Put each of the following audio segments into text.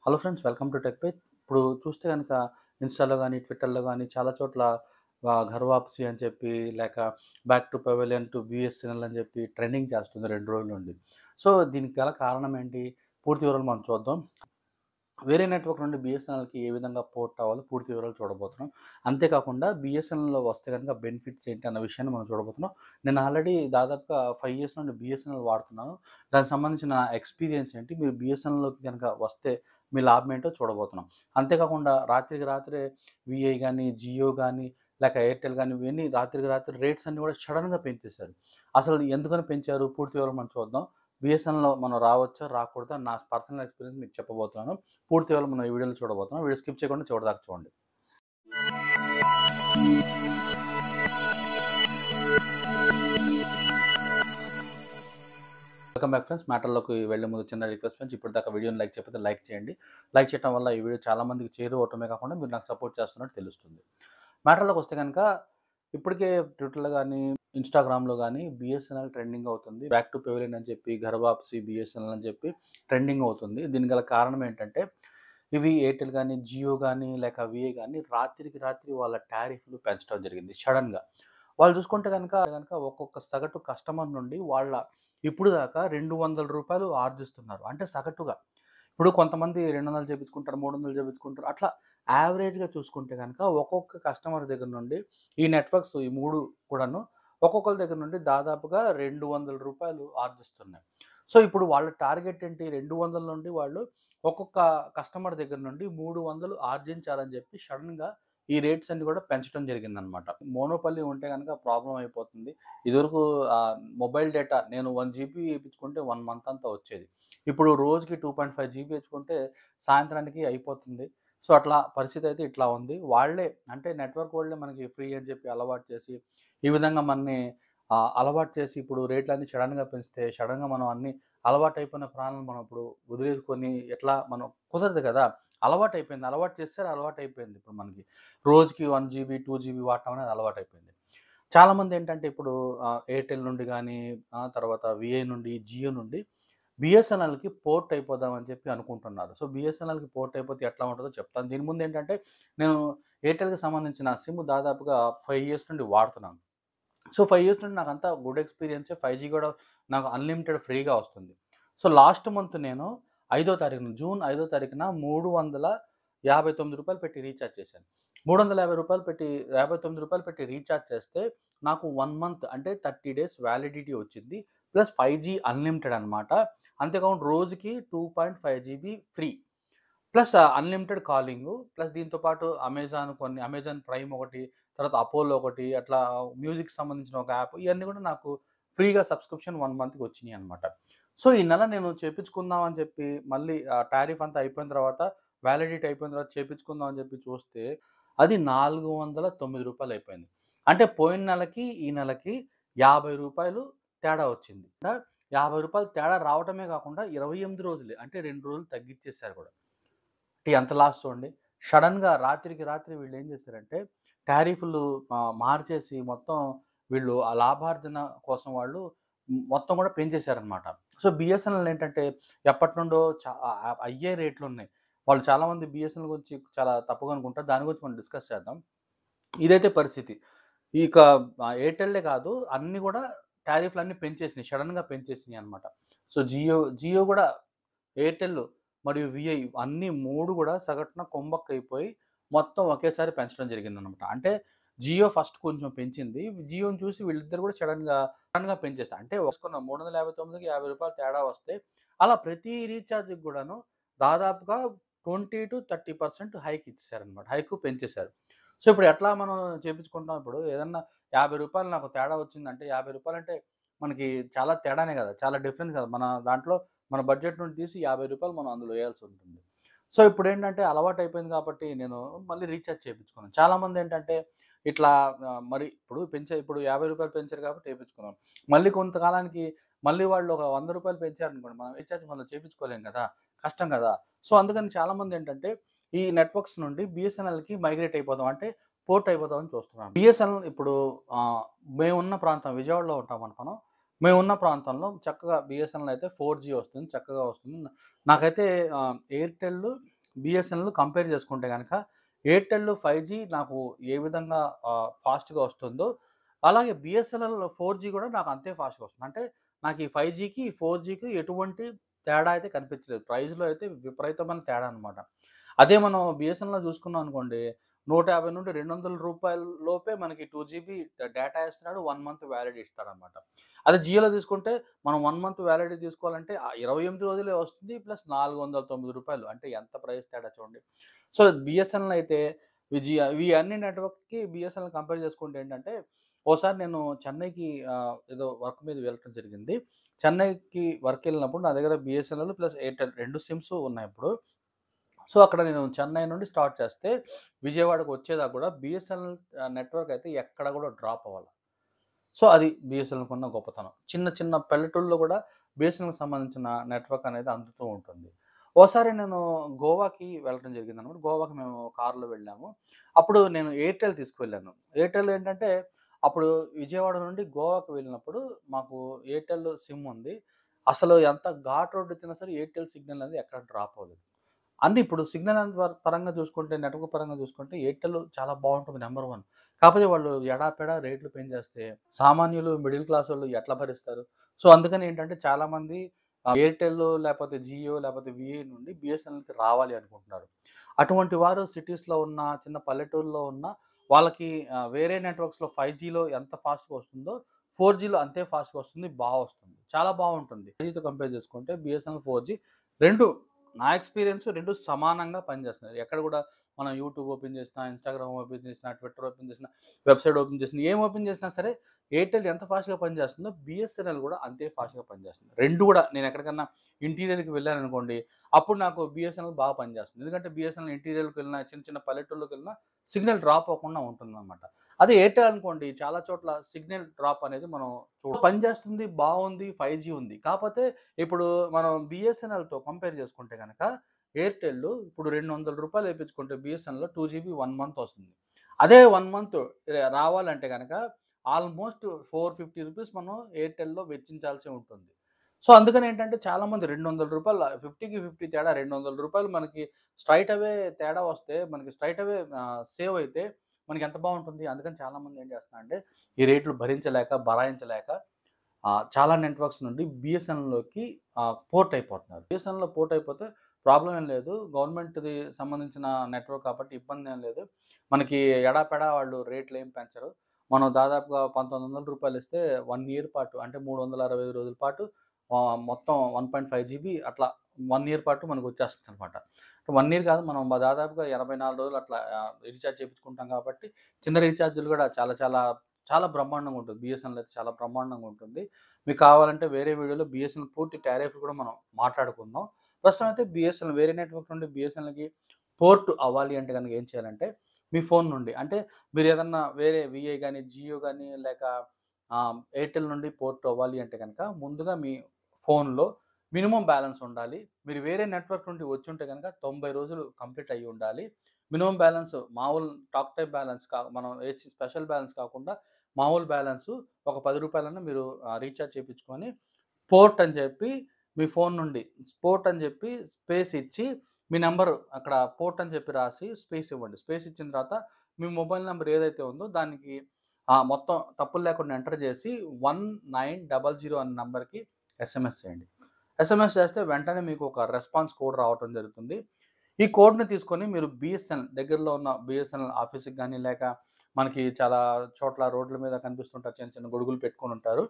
Hello friends, welcome to tech page. ఇప్పుడు చూస్తే గనక ఇన్‌స్టాలో గాని, ట్విట్టర్‌లో గాని చాలా చోట్ల ఘర్ వాపసీ అని చెప్పి లేక back to pavilion to BSNL అని చెప్పి ట్రెండింగ్ చేస్తుంది 2 రోజుల నుండి. సో, దీనికి గల కారణం ఏంటి? పూర్తి వివరాలు మనం చూద్దాం. వేరే నెట్వర్క్ నుండి బీఎస్ఎన్ఎల్‌కి ఏ విధంగా పోర్ట్ అవ్వాలో పూర్తి వివరాలు చూడబోతున్నాం. అంతేకాకుండా బీఎస్ఎన్ఎల్‌లో వస్తే గనుక బెనిఫిట్స్ ఏంటి అన్న విషయాన్ని మనం చూడబోతున్నాం. నేను ఆల్రెడీ దాదాపుగా 5 ఇయర్స్ నుండి బీఎస్ఎన్ఎల్ వాడుతున్నాను. దానికి సంబంధించిన ఎక్స్‌పీరియన్స్ ఏంటి? మీరు బీఎస్ఎన్ఎల్‌లోకి గనక వస్తే మీ లాభం ఏంటో చూడబోతున్నాం. అంతేకాకుండా రాత్రికి రాత్రే వీఐ గాని, జియో గాని, లేక ఎయిర్‌టెల్ గాని ఇవన్నీ రాత్రికి రాత్రి రేట్స్ అన్నీ కూడా సడెన్‌గా పెంచేశారు. అసలు ఎందుకని పెంచారు? పూర్తి వివరాలు మనం చూద్దాం. బీఎస్ఎన్ఎల్‌లో మనం రావచ్చా? రాకూడదా? నా పర్సనల్ ఎక్స్‌పీరియన్స్ మీకు చెప్పబోతున్నాను. పూర్తి వివరాలు మనం ఈ వీడియోలో చూడబోతున్నాం. వీడియో స్కిప్ చేయకుండా చివరిదాకా చూడండి. Welcome back friends. మ్యాటర్‌లోకి వెళ్ళే ముందు చిన్న రిక్వెస్ట్ ఫ్రెండ్స్, ఇప్పటిదాకా వీడియోని లైక్ చేయకపోతే లైక్ చేయండి. లైక్ చేయడం వల్ల ఈ వీడియో చాలా మందికి చేరువవటమే కాకుండా మీరు నాకు సపోర్ట్ చేస్తున్నట్టు తెలుస్తుంది. మ్యాటర్‌లోకి వస్తే గనక ఇప్పటికే ట్విట్టర్‌లో గాని, ఇన్‌స్టాగ్రామ్‌లో గాని బీఎస్ఎన్ఎల్ ట్రెండింగ్ అవుతుంది. బ్యాక్ టు పెవిలియన్ అని చెప్పి, ఘర్ వాపసీ బీఎస్ఎన్ఎల్ అని చెప్పి ట్రెండింగ్ అవుతుంది. దీనికి గల కారణం ఏంటంటే ఇవి ఎయిర్‌టెల్ గాని, జియో గాని, లేక వీఐ గాని రాత్రికి రాత్రి వాళ్ళ టారిఫ్‌లు పెంచడం జరిగింది సడెన్‌గా. వాళ్ళు చూసుకుంటే గనక ఒక్కొక్క సగటు కస్టమర్ నుండి వాళ్ళ ఇప్పుడు దాకా రూ. 200 ఆర్జిస్తున్నారు. అంటే సగటుగా. ఇప్పుడు కొంతమంది 200 చేపించుకుంటారు, 300 చేపించుకుంటారు. అట్లా యావరేజ్‌గా చూసుకుంటే గనక ఒక్కొక్క కస్టమర్ దగ్గర నుండి ఈ నెట్వర్క్స్ ఈ 3 కూడాను ఒక్కొక్కళ్ళ దగ్గర నుండి దాదాపుగా రూ. 200 ఆర్జిస్తున్నాయి. సో, ఇప్పుడు వాళ్ళ టార్గెట్ ఏంటి? 200 నుండి వాళ్ళు ఒక్కొక్క కస్టమర్ దగ్గర నుండి 300 ఆర్జించాలని చెప్పి సడెన్‌గా ఈ రేట్స్ అన్ని కూడా పెంచడం జరిగిందనమాట. మోనోపలి ఉంటే గనక ప్రాబ్లమ్ అయిపోతుంది. ఇదివరకు మొబైల్ డేటా నేను 1 జీబీ ఏపించుకుంటే 1 మంత్ అంతా వచ్చేది. ఇప్పుడు రోజుకి 2.5 జీబీ ఏపించుకుంటే సాయంత్రానికి అయిపోతుంది. సో, అట్లా పరిస్థితి అయితే ఇట్లా ఉంది. వాళ్ళే అంటే నెట్వర్క్ వోళ్ళే మనకి ఫ్రీ అని చెప్పి అలవాటు చేసి, ఈ విధంగా మనని అలవాటు చేసి ఇప్పుడు రేట్లన్నీ సడెన్‌గా పెంచితే, సడెన్‌గా మనం అన్నీ అలవాటైపోయిన ప్రాణాలను మనం ఇప్పుడు వదిలేసుకొని ఎట్లా మనం కుదరదు కదా! అలవాటైపోయింది. అలవాటు చేసేసారు, అలవాటైపోయింది ఇప్పుడు మనకి. రోజుకి 1 జీబీ, 2 జీబీ వాడటం అనేది అలవాటైపోయింది. చాలామందేంటంటే ఇప్పుడు ఎయిర్‌టెల్ నుండి గానీ, తర్వాత వీఐ నుండి, జియో నుండి బీఎస్ఎన్ఎల్‌కి పోర్ట్ అయిపోదాం అని చెప్పి అనుకుంటున్నారు. సో, బీఎస్ఎన్ఎల్‌కి పోర్ట్ అయిపోతే ఎట్లా ఉంటదో చెప్తాను. దీని ముందేంటంటే నేను ఎయిర్‌టెల్‌కి సంబంధించిన సిమ్ దాదాపుగా 5 ఇయర్స్ నుండి వాడుతున్నాను. సో, 5 ఇయర్స్ నుండి నాకంతా గుడ్ ఎక్స్‌పీరియన్సే. 5జీ గూడా నాకు అన్‌లిమిటెడ్ ఫ్రీగా వస్తుంది. సో, లాస్ట్ మంత్ నేను జూన్ 5 తారీఖున రూ. 359 పెట్టి రీచార్జ్ చేశాను. రూ. 350 పెట్టి రూ. 59 పెట్టి రీచార్జ్ చేస్తే నాకు 1 మంత్ అంటే 30 డేస్ వ్యాలిడిటీ వచ్చింది. ప్లస్ 5జీ అన్‌లిమిటెడ్ అనమాట. అంతేకాకుండా రోజుకి 2.5 GB free. Plus unlimited calling. Plus దీంతో పాటు అమెజాన్ ప్రైమ్ ఒకటి, తర్వాత అపోలో ఒకటి, అట్లా మ్యూజిక్‌కి సంబంధించిన ఒక యాప్ ఇయన్నీ గూడా నాకు ఫ్రీగా సబ్స్క్రిప్షన్ 1 మంత్‌కి వచ్చినియనమాట. సో, ఈ నెల నేను చేపించుకుందాం అని చెప్పి మళ్ళీ టారిఫ్ అంతా అయిపోయిన తర్వాత వ్యాలిడిటీ అయిపోయిన తర్వాత చేపించుకుందాం అని చెప్పి చూస్తే అది రూ. 409 అయిపోయింది. అంటే పోయిన నెలకి, ఈ నెలకి రూ. 50 తేడా వచ్చింది. రూ. 50 తేడా రావటమే కాకుండా 28 రోజులే అంటే 2 రోజులు తగ్గిచ్చేసారు గూడా. ఎంత లాస్ చూడండి. సడెన్‌గా రాత్రికి రాత్రి వీళ్ళేం చేశారంటే, టారిఫ్‌లు మార్చేసి మొత్తం వీళ్ళు ఆ లాభార్జన కోసం వాళ్ళు మొత్తం కూడా పెంచేశారనమాట. సో, బీఎస్ఎన్ఎల్ ఏంటంటే ఎప్పటినుండో అయ్యే రేట్లున్నాయి. వాళ్ళు చాలామంది బీఎస్ఎన్ఎల్ గురించి చాలా తప్పుగా అనుకుంటారు. దాని గురించి మనం డిస్కస్ చేద్దాం. ఇదైతే పరిస్థితి. ఇక ఎయిర్‌టెల్లే కాదు అన్నీ గూడా టారిఫ్‌లన్నీ పెంచేసినియి. సడెన్‌గా పెంచేసినియనమాట. సో, జియో గూడా ఎయిర్‌టెల్ మరియు వీఐ అన్నీ 3 గూడా సగటున కొంబక్కయిపోయి మొత్తం ఒకేసారి పెంచడం జరిగిందనమాట. అంటే జియో ఫస్ట్ కొంచెం పెంచింది. జియోని చూసి వీళ్ళిద్దరూ గూడా సడెన్‌గా పెంచేసారు. అంటే వస్తున్న 359కి రూ. 50 తేడా వస్తే అలా ప్రతి రీచార్జ్‌కి గూడాను దాదాపుగా 20-30% హైక్ ఇచ్చేసారనమాట. హైకు పెంచేసారు. సో, ఇప్పుడు ఎట్లా మనం చేపించుకుంటాం ఇప్పుడు ఏదన్నా రూ. 50 నాకు తేడా వచ్చిందంటే రూ. 50 అంటే మనకి చాలా తేడానే గదా! చాలా డిఫరెన్స్ కదా! మన దాంట్లో మన బడ్జెట్ నుండి తీసి రూ. 50 మనం అందులో ఎయాల్సుంటుంది. సో, ఇప్పుడేంటంటే అలవాటయిపోయింది కాబట్టి నేను మళ్ళీ రీచార్జ్ చేపించుకున్నాను. చాలామందేంటంటే ఇట్లా మరి ఇప్పుడు రూ. 50 పెంచారు కాబట్టి ఏపించుకున్నాం. మళ్ళీ కొంతకాలానికి మళ్ళీ వాళ్ళు ఒక రూ. 100 పెంచారనుకోండి మనం రీచార్జ్ మళ్ళీ చేపించుకోలేం గదా! కష్టం గదా! సో, అందుకని చాలామందేంటంటే ఈ నెట్వర్క్స్ నుండి బీఎస్ఎన్ఎల్‌కి మైగ్రేట్ అయిపోదాం అంటే పోర్ట్ అయిపోదామని చూస్తున్నాను. బీఎస్ఎన్ఎల్ ఇప్పుడు మేమున్న ప్రాంతం విజయవాడలో ఉంటామండి మనం. మేమున్న ప్రాంతంలో చక్కగా బీఎస్ఎన్ఎల్ అయితే 4జీ వస్తుంది. చక్కగా వస్తుంది. నాకైతే ఎయిర్‌టెల్ బిఎస్ఎన్ఎల్ కంపేర్ చేసుకుంటే గనక ఎయిర్టెల్ 5G నాకు ఏ విధంగా ఫాస్ట్‌గా వస్తుందో, అలాగే బిఎస్ఎన్ఎల్ 4G కూడా నాకు అంతే ఫాస్ట్‌గా వస్తుంది. అంటే నాకు ఈ 5Gకి, ఈ 4Gకి ఎటువంటి తేడా అయితే కనిపించలేదు. ప్రైస్‌లో అయితే విపరీతమైన తేడా అనమాట. అదే మనం బిఎస్ఎన్ఎల్‌లో చూసుకున్నాం అనుకోండి, రూ. 150-200 లోపే మనకి 2 జీబీ డేటా ఇస్తున్నాడు. 1 మంత్ వ్యాలిడిటీ ఇస్తాడనమాట. అదే జియోలో తీసుకుంటే మనం 1 మంత్ వ్యాలిడిటీ తీసుకోవాలంటే 28 రోజులే వస్తుంది. ప్లస్ రూ. 490 అంటే ఎంత ప్రైస్ తేడా చూడండి. సో, బిఎస్ఎన్ఎల్ అయితే ఈ అన్ని నెట్వర్క్‌కి బిఎస్ఎన్ఎల్ కంపేర్ చేసుకుంటే ఏంటంటే, ఓసారి నేను చెన్నైకి ఏదో వర్క్ మీద వెళ్ళటం జరిగింది. చెన్నైకి వర్కెళ్ళినప్పుడు నా దగ్గర బిఎస్ఎన్ఎల్ ప్లస్ ఎయిర్టెల్ 2 సిమ్స్ ఉన్నాయప్పుడు. సో, అక్కడ నేను చెన్నై నుండి స్టార్ట్ చేస్తే విజయవాడకు వచ్చేదాకా కూడా బిఎస్ఎన్ఎల్ నెట్వర్క్ అయితే ఎక్కడ కూడా డ్రాప్ అవ్వల. సో, అది బిఎస్ఎన్ఎల్‌కున్న గొప్పతనం. చిన్న చిన్న పల్లెటూరులో కూడా బిఎస్ఎన్ఎల్‌కి సంబంధించిన నెట్వర్క్ అనేది అందుతూ ఉంటుంది. ఓసారి నేను గోవాకి వెళ్ళటం జరిగిందనమాట. గోవాకి మేము కారులో వెళ్ళాము. అప్పుడు నేను ఎయిర్టెల్ తీసుకువెళ్ళాను. ఎయిర్టెల్ ఏంటంటే, అప్పుడు విజయవాడ నుండి గోవాకి వెళ్ళినప్పుడు మాకు ఎయిర్టెల్ సిమ్ ఉంది. అసలు ఎంత ఘాట్ రోడ్ ఎక్కినా సరే ఎయిర్టెల్ సిగ్నల్ అనేది ఎక్కడ డ్రాప్ అవ్వలేదు. అన్నీ ఇప్పుడు సిగ్నల్ పరంగా చూసుకుంటే, నెట్వర్క్ పరంగా చూసుకుంటే ఎయిర్టెల్ చాలా బావుంటుంది నంబర్ 1. కాకపోతే వాళ్ళు ఎడాపెడా రేట్లు పెంచేస్తే సామాన్యులు, మిడిల్ క్లాసోళ్ళు ఎట్లా భరిస్తారు? సో, అందుకని ఏంటంటే చాలామంది ఎయిర్టెల్ లేపోతే జియో లేపోతే విఐ నుండి బిఎస్ఎన్ఎల్‌కి రావాలి అనుకుంటున్నారు. అటువంటి వారు సిటీస్‌లో ఉన్న, చిన్న పల్లెటూరులో ఉన్న వాళ్ళకి వేరే నెట్వర్క్స్‌లో 5Gలో ఎంత ఫాస్ట్‌గా వస్తుందో 4Gలో అంతే ఫాస్ట్‌గా వస్తుంది. వస్తుంది. చాలా బావుంటుంది. 5Gతో కంపేర్ చేసుకుంటే బిఎస్ఎన్ఎల్, 4G 2 నా ఎక్స్‌పీరియన్స్ 2 సమానంగా పనిచేస్తున్నాయి. ఎక్కడ కూడా మనం యూట్యూబ్ ఓపెన్ చేసినా, ఇన్‌స్టాగ్రామ్ ఓపెన్ చేసినా, ట్విట్టర్ ఓపెన్ చేసినా, వెబ్‌సైట్ ఓపెన్ చేసినా, ఏం ఓపెన్ చేసినా సరే ఎయిర్టెల్ ఎంత ఫాస్ట్‌గా పనిచేస్తుందో బిఎస్ఎన్ఎల్ కూడా అంతే ఫాస్ట్‌గా పనిచేస్తుంది. 2 కూడా నేను ఎక్కడికన్నా ఇంటీరియర్‌కి వెళ్ళాననుకోండి, అప్పుడు నాకు బిఎస్ఎన్ఎల్ బాగా పనిచేస్తుంది. ఎందుకంటే బిఎస్ఎన్ఎల్ ఇంటీరియర్‌కి వెళ్ళినా, చిన్న చిన్న పల్లెటూర్లోకి వెళ్ళినా సిగ్నల్ డ్రాప్ అవ్వకుండా ఉంటుందన్నమాట. అదే ఎయిర్టెల్ అనుకోండి చాలా చోట్ల సిగ్నల్ డ్రాప్ అనేది మనం పనిచేస్తుంది, బావుంది, 5G ఉంది. కాపోతే ఇప్పుడు మనం బిఎస్ఎన్ఎల్‌తో కంపేర్ చేసుకుంటే గనక ఎయిర్టెల్ ఇప్పుడు రూ. 200 ఏపించుకుంటే బిఎస్ఎన్ఎల్‌లో 2 జీబీ 1 మంత్ వస్తుంది. అదే 1 మంత్ రావాలంటే గనక ఆల్‌మోస్ట్ రూ. 450 మనం ఎయిర్టెల్‌లో వెచ్చించాల్సి ఉంటుంది. సో, అందుకని ఏంటంటే చాలామంది రూ. 200 50కి 50 తేడా రూ. 200 మనకి స్ట్రెయిట్ అవే తేడా వస్తే మనకి స్ట్రెయిట్ అవే సేవ్ అయితే మనకెంత బావుంటుంది. అందుకని చాలామంది ఏం చేస్తున్నారంటే ఈ రేట్లు భరించలేక, బరాయించలేక చాలా నెట్వర్క్స్ నుండి బిఎస్ఎన్ఎల్‌లోకి పోర్ట్ అయిపోతున్నారు. బిఎస్ఎన్ఎల్‌లో పోర్ట్ అయిపోతే ప్రాబ్లమ్ ఏం లేదు. గవర్నమెంట్‌ది సంబంధించిన నెట్వర్క్ కాబట్టి ఇబ్బందేం లేదు. మనకి ఎడాపెడా వాళ్ళు రేట్లేం పెంచరు. మనం దాదాపుగా రూ. 1900 ఇస్తే 1 ఇయర్ పాటు అంటే 365 రోజుల పాటు మొత్తం 1.5 జీబీ అట్లా 1 ఇయర్ పాటు మనకొచ్చేస్తుందనమాట. 1 ఇయర్ కాదు మనం దాదాపుగా 84 రోజులు అట్లా రీచార్జ్ చేపించుకుంటాం కాబట్టి చిన్న రీచార్జ్‌లు కూడా చాలా చాలా చాలా బ్రహ్మాండంగా ఉంటుంది. బిఎస్ఎన్ఎల్ అయితే చాలా బ్రహ్మాండంగా ఉంటుంది. మీకు కావాలంటే వేరే వీడియోలో బిఎస్ఎన్ఎల్ పూర్తి టారిఫ్ కూడా మనం మాట్లాడుకుందాం. ప్రస్తుతం అయితే బిఎస్ఎన్ఎల్ వేరే నెట్వర్క్ నుండి బిఎస్ఎన్ఎల్‌కి పోర్ట్ అవ్వాలి అంటే గనుక ఏం చేయాలంటే, మీ ఫోన్ నుండి అంటే మీరేదన్నా వేరే విఐ గాని, జియో గాని లేక ఎయిర్టెల్ నుండి పోర్ట్ అవ్వాలి అంటే గనక ముందుగా మీ ఫోన్‌లో మినిమమ్ బ్యాలెన్స్ ఉండాలి. మీరు వేరే నెట్వర్క్ నుండి వచ్చుంటే గనక 90 రోజులు కంప్లీట్ అయ్యి ఉండాలి. మినిమమ్ బ్యాలెన్స్ మామూలు టాక్ టైమ్ బ్యాలెన్స్ మనం ఏసి స్పెషల్ బ్యాలెన్స్ కాకుండా మామూలు బ్యాలెన్సు ఒక రూ. 10 మీరు రీచార్జ్ చేపించుకొని పోర్ట్ అని చెప్పి మీ ఫోన్ నుండి పోర్ట్ అని చెప్పి స్పేస్ ఇచ్చి మీ నంబరు అక్కడ పోర్ట్ అని చెప్పి రాసి స్పేస్ ఇవ్వండి. స్పేస్ ఇచ్చిన తర్వాత మీ మొబైల్ నంబర్ ఏదైతే ఉందో దానికి మొత్తం తప్పులు లేకుండా ఎంటర్ చేసి 1900 అనే నంబర్‌కి ఎస్ఎంఎస్ చేయండి. ఎస్ఎంఎస్ చేస్తే వెంటనే మీకు ఒక రెస్పాన్స్ కోడ్ రావటం జరుగుతుంది. ఈ కోడ్‌ని తీసుకొని మీరు బిఎస్ఎన్ఎల్ దగ్గరలో ఉన్న బిఎస్ఎన్ఎల్ ఆఫీస్‌కి గాని లేక మనకి చాలా చోట్ల రోడ్ల మీద కనిపిస్తుంటారు. చిన్న చిన్న గొడుగులు పెట్టుకొనుంటారు.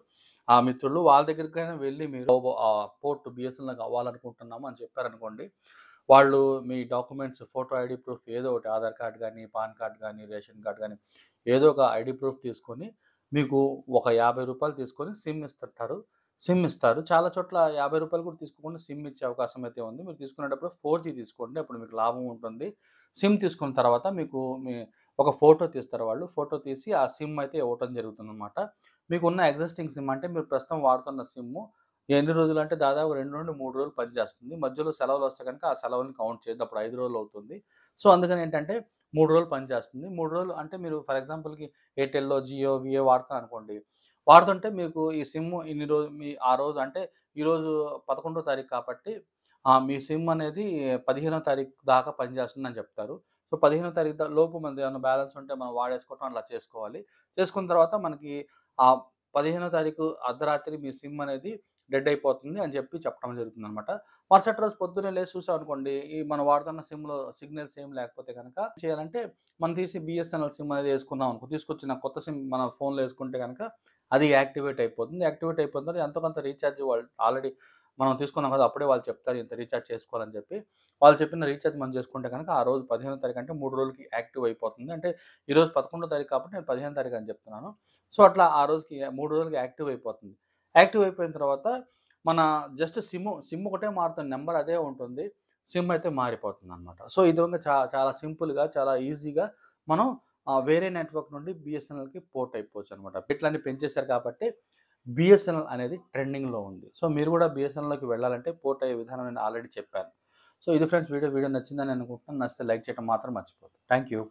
ఆ మిత్రులు వాళ్ళ దగ్గరికైనా వెళ్లి మీరు పోర్ట్ బిఎస్ఎన్ఎల్‌కి అవ్వాలనుకుంటున్నాము అని చెప్పారనుకోండి. వాళ్ళు మీ డాక్యుమెంట్స్ ఫోటో ఐడీ ప్రూఫ్ ఏదో ఒకటి ఆధార్ కార్డ్ గాని, పాన్ కార్డ్ గాని, రేషన్ కార్డ్ గాని ఏదో ఒక ఐడీ ప్రూఫ్ తీసుకొని మీకు ఒక రూ. 50 తీసుకొని సిమ్ ఇస్తారు. చాలా చోట్ల రూ. 50 కూడా తీసుకోకుండా సిమ్ ఇచ్చే అవకాశం అయితే ఉంది. మీరు తీసుకునేటప్పుడు 4G తీసుకోండి. అప్పుడు మీకు లాభం ఉంటుంది. సిమ్ తీసుకున్న తర్వాత మీకు ఒక ఫోటో తీస్తారు వాళ్ళు. ఫోటో తీసి ఆ సిమ్ అయితే ఇవ్వటం జరుగుతుందనమాట. మీకున్న ఎగ్జిస్టింగ్ సిమ్ అంటే మీరు ప్రస్తుతం వాడుతున్న సిమ్ము ఎన్ని రోజులంటే దాదాపు 2-3 రోజులు పనిచేస్తుంది. మధ్యలో సెలవులొస్తే గనుక ఆ సెలవుని కౌంట్ చేయద్దు. అప్పుడు 5 రోజులు అవుతుంది. సో, అందుకని ఏంటంటే 3 రోజులు పనిచేస్తుంది. 3 రోజులు అంటే మీరు ఫర్ ఎగ్జాంపుల్‌కి ఎయిర్టెల్‌లో, జియో, విఐ వాడుతున్నారనుకోండి. వాడుతుంటే మీకు ఈ సిమ్ ఇన్ని రోజు ఆ రోజు అంటే ఈరోజు 11వ తారీఖు కాబట్టి మీ సిమ్ అనేది 15వ తారీఖు దాకా పనిచేస్తుందని చెప్తారు. సో, 15వ తారీఖు లోపు మనది ఏమన్నా బ్యాలెన్స్ ఉంటే మనం వాడేసుకోవటం అట్లా చేసుకోవాలి. చేసుకున్న తర్వాత మనకి 15వ తారీఖు అర్ధరాత్రి మీ సిమ్ అనేది డెడ్ అయిపోతుంది అని చెప్పడం జరుగుతుందనమాట. మరుసటి రోజు పొద్దున్నే లేసి చూసామనుకోండి, మనం వాడుతున్న సిమ్‌లో సిగ్నల్స్ ఏం లేకపోతే గనక చేయాలంటే మనం తీసి బీఎస్ఎన్ఎల్ సిమ్ అనేది యేసుకున్నాం అనుకో, తీసుకొచ్చిన కొత్త సిమ్ మన ఫోన్‌లో యేసుకుంటే గనక అది యాక్టివేట్ అయిపోతుంది. యాక్టివేట్ అయిపోయిన తర్వాత ఎంతో కొంత రీచార్జ్ వాళ్ళు ఆల్రెడీ మనం తీసుకున్నాం కదా! అప్పుడే వాళ్ళు చెప్తారు ఇంత రీచార్జ్ చేసుకోవాలని చెప్పి. వాళ్ళు చెప్పిన రీచార్జ్ మనం చేసుకుంటే గనక ఆ రోజు 15వ తారీఖు అంటే 3 రోజులకి యాక్టివ్ అయిపోతుంది. అంటే ఈరోజు 11వ తారీఖు కాబట్టి నేను 15వ తారీఖు అని చెప్తున్నాను. సో, అట్లా ఆ రోజుకి 3 రోజులకి యాక్టివ్ అయిపోతుంది. యాక్టివ్ అయిపోయిన తర్వాత మన జస్ట్ సిమ్ ఒకటే మారుతుంది. నంబర్ అదే ఉంటుంది. సిమ్ అయితే మారిపోతుందనమాట. సో, ఈ విధంగా చాలా సింపుల్‌గా, చాలా ఈజీగా మనం వేరే నెట్వర్క్ నుండి బీఎస్ఎన్ఎల్‌కి పోర్ట్ అయిపోవచ్చనమాట. ఇట్లన్నీ పెంచేసారు కాబట్టి బీఎస్ఎన్ఎల్ అనేది ట్రెండింగ్‌లో ఉంది. సో, మీరు కూడా బీఎస్ఎన్ఎల్‌లోకి వెళ్ళాలంటే పోర్ట్ అయ్యే విధానం నేను ఆల్రెడీ చెప్పాను. సో, ఇది ఫ్రెండ్స్ వీడియో నచ్చిందని అనుకుంటున్నాను. నచ్చితే లైక్ చేయడం మాత్రం మర్చిపోవద్దు. Thank you.